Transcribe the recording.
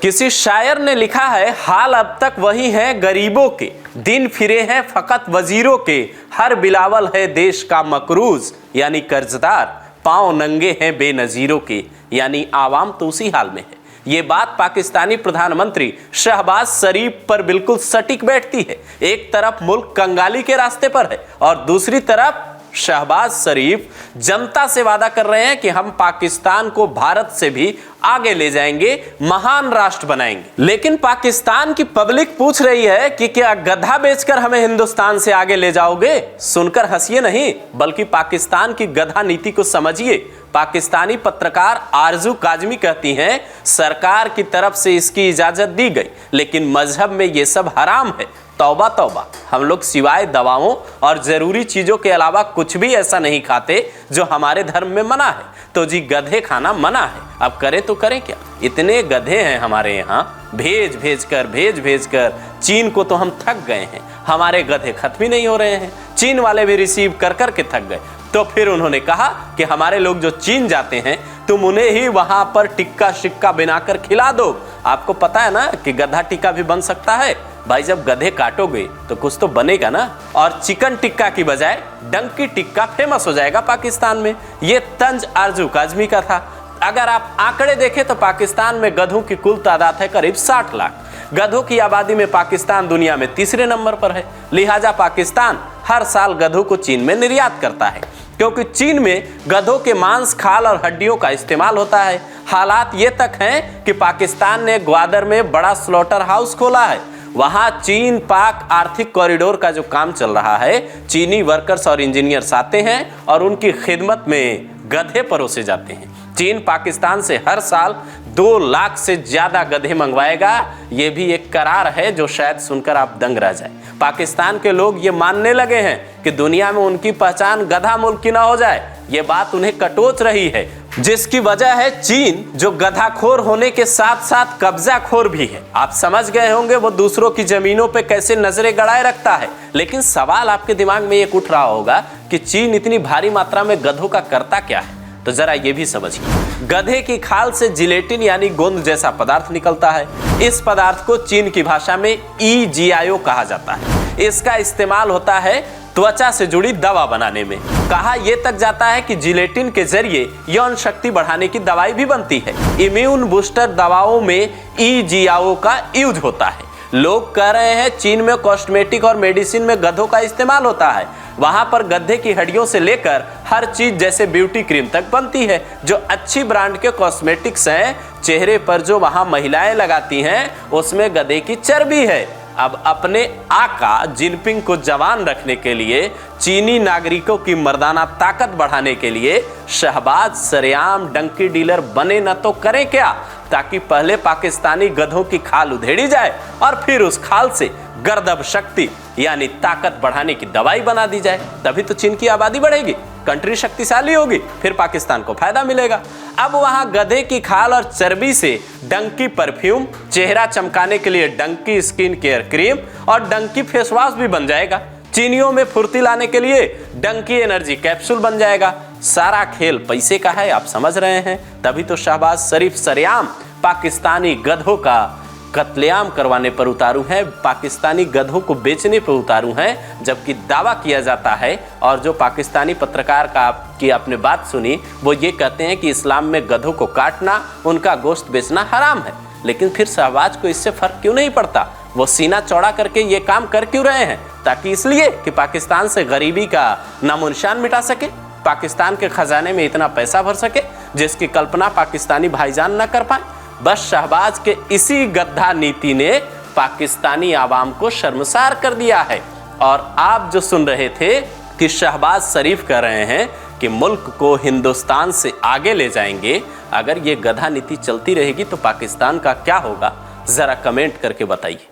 किसी शायर ने लिखा है, हाल अब तक वही है गरीबों के, दिन फिरे हैं फकत वजीरों के, हर बिलावल है देश का मकरूज यानी कर्जदार, पांव नंगे हैं बेनजीरों के यानी आवाम तो उसी हाल में है। ये बात पाकिस्तानी प्रधानमंत्री शहबाज शरीफ पर बिल्कुल सटीक बैठती है। एक तरफ मुल्क कंगाली के रास्ते पर है और दूसरी तरफ शहबाज शरीफ जनता से वादा कर रहे हैं कि हम पाकिस्तान को भारत से भी आगे ले जाएंगे, महान राष्ट्र बनाएंगे। लेकिन पाकिस्तान की पब्लिक पूछ रही है कि क्या गधा बेचकर हमें हिंदुस्तान से आगे ले जाओगे? सुनकर हंसिए नहीं, बल्कि पाकिस्तान की गधा नीति को समझिए। पाकिस्तानी पत्रकार आरजू काजमी कहती हैं, सरकार की तरफ से इसकी इजाजत दी गई, लेकिन मजहब में ये सब हराम है। तौबा तौबा, हम लोग सिवाय दवाओं और जरूरी चीजों के अलावा कुछ भी ऐसा नहीं खाते जो हमारे धर्म में मना है। तो जी गधे खाना मना है, अब करें तो करें क्या? इतने गधे हैं हमारे यहाँ, भेज भेज कर चीन को तो हम थक गए हैं। हमारे गधे खत्म ही नहीं हो रहे हैं, चीन वाले भी रिसीव कर कर के थक गए। तो फिर उन्होंने कहा कि हमारे लोग जो चीन जाते हैं तुम उन्हें ही वहां पर टिक्का शिक्का बनाकर खिला दो। आपको पता है ना कि गधा टिक्का भी बन सकता है। भाई जब गधे काटोगे तो कुछ तो बनेगा ना। और चिकन टिक्का की बजाय डंकी टिक्का फेमस हो जाएगा पाकिस्तान में। ये तंज आरजू काजमी का था। अगर आप आंकड़े देखें तो पाकिस्तान में गधों की कुल तादाद है करीब 60 लाख। गधों की आबादी में पाकिस्तान दुनिया में तीसरे नंबर पर है। लिहाजा पाकिस्तान हर साल गधों को चीन में निर्यात करता है, क्योंकि चीन में गधों के मांस, खाल और हड्डियों का इस्तेमाल होता है। हालात ये तक हैं कि पाकिस्तान ने ग्वादर में बड़ा स्लॉटर हाउस खोला है। वहां चीन पाक आर्थिक कॉरिडोर का जो काम चल रहा है, चीनी वर्कर्स और इंजीनियर्स आते हैं और उनकी खिदमत में गधे परोसे जाते हैं। चीन पाकिस्तान से हर साल 2 लाख से ज्यादा गधे मंगवाएगा। ये भी एक करार है जो शायद सुनकर आप दंग रह जाए। पाकिस्तान के लोग ये मानने लगे हैं कि दुनिया में उनकी पहचान गधा मुल्क की ना हो जाए। ये बात उन्हें कटोच रही है, जिसकी वजह है चीन, जो गधाखोर होने के साथ साथ कब्जाखोर भी है। आप समझ गए होंगे वो दूसरों की जमीनों पे कैसे नजरें गड़ाए रखता है। लेकिन सवाल आपके दिमाग में ये उठ रहा होगा कि चीन इतनी भारी मात्रा में गधों का करता क्या है? तो जरा ये भी समझिए। गधे की खाल से जिलेटिन यानी गोंद जैसा पदार्थ निकलता है। इस पदार्थ को चीन की भाषा में EGIO कहा जाता है। इसका इस्तेमाल होता है त्वचा से जुड़ी दवा बनाने में। कहा यह तक जाता है कि जिलेटिन के जरिए यौन शक्ति बढ़ाने की दवाई भी बनती है। इम्यून बूस्टर दवाओं में EGIO का यूज होता है। लोग कह रहे हैं चीन में कॉस्मेटिक और मेडिसिन में गधों का इस्तेमाल होता है। वहां पर गधे की हड्डियों से लेकर हर चीज जैसे ब्यूटी क्रीम तक बनती है। जो अच्छी ब्रांड के कॉस्मेटिक्स हैं, चेहरे पर जो वहां महिलाएं लगाती हैं, उसमें गधे की चर्बी है। अब अपने आका जिनपिंग को जवान रखने के लिए, चीनी नागरिकों की मर्दाना ताकत बढ़ाने के लिए शहबाज सरेआम डंकी डीलर बने न तो करें क्या? ताकि पहले पाकिस्तानी गधों की खाल उधेड़ी जाए और फिर उस खाल से गर्दभ शक्ति यानी ताकत बढ़ाने की दवाई बना दी जाए। तभी तो चीन की आबादी बढ़ेगी, कंट्री शक्तिशाली होगी, फिर पाकिस्तान को फायदा मिलेगा। अब वहां गधे की खाल और चर्बी से डंकी परफ्यूम, चेहरा चमकाने के लिए डंकी स्किन केयर क्रीम और डंकी फेस वॉश भी बन जाएगा। चीनियों में फुर्ती लाने के लिए डंकी एनर्जी कैप्सूल बन जाएगा। सारा खेल पैसे का है, आप समझ रहे हैं। तभी तो शहबाज शरीफ सरेआम पाकिस्तानी गधों का कत्लेआम करवाने पर उतारू हैं, पाकिस्तानी गधों को बेचने पर उतारू हैं, जबकि दावा किया जाता है। और जो पाकिस्तानी पत्रकार की आपने बात सुनी, वो ये कहते हैं कि इस्लाम में गधों को काटना, उनका गोश्त बेचना हराम है। लेकिन फिर शहबाज को इससे फर्क क्यों नहीं पड़ता? वो सीना चौड़ा करके ये काम कर क्यों रहे हैं? ताकि इसलिए कि पाकिस्तान से गरीबी का नामो निशान मिटा सके, पाकिस्तान के खजाने में इतना पैसा भर सके जिसकी कल्पना पाकिस्तानी भाईजान न कर पाए। बस शहबाज के इसी गद्दा नीति ने पाकिस्तानी आवाम को शर्मसार कर दिया है। और आप जो सुन रहे थे कि शहबाज शरीफ कह रहे हैं कि मुल्क को हिंदुस्तान से आगे ले जाएंगे, अगर ये गधा नीति चलती रहेगी तो पाकिस्तान का क्या होगा? जरा कमेंट करके बताइए।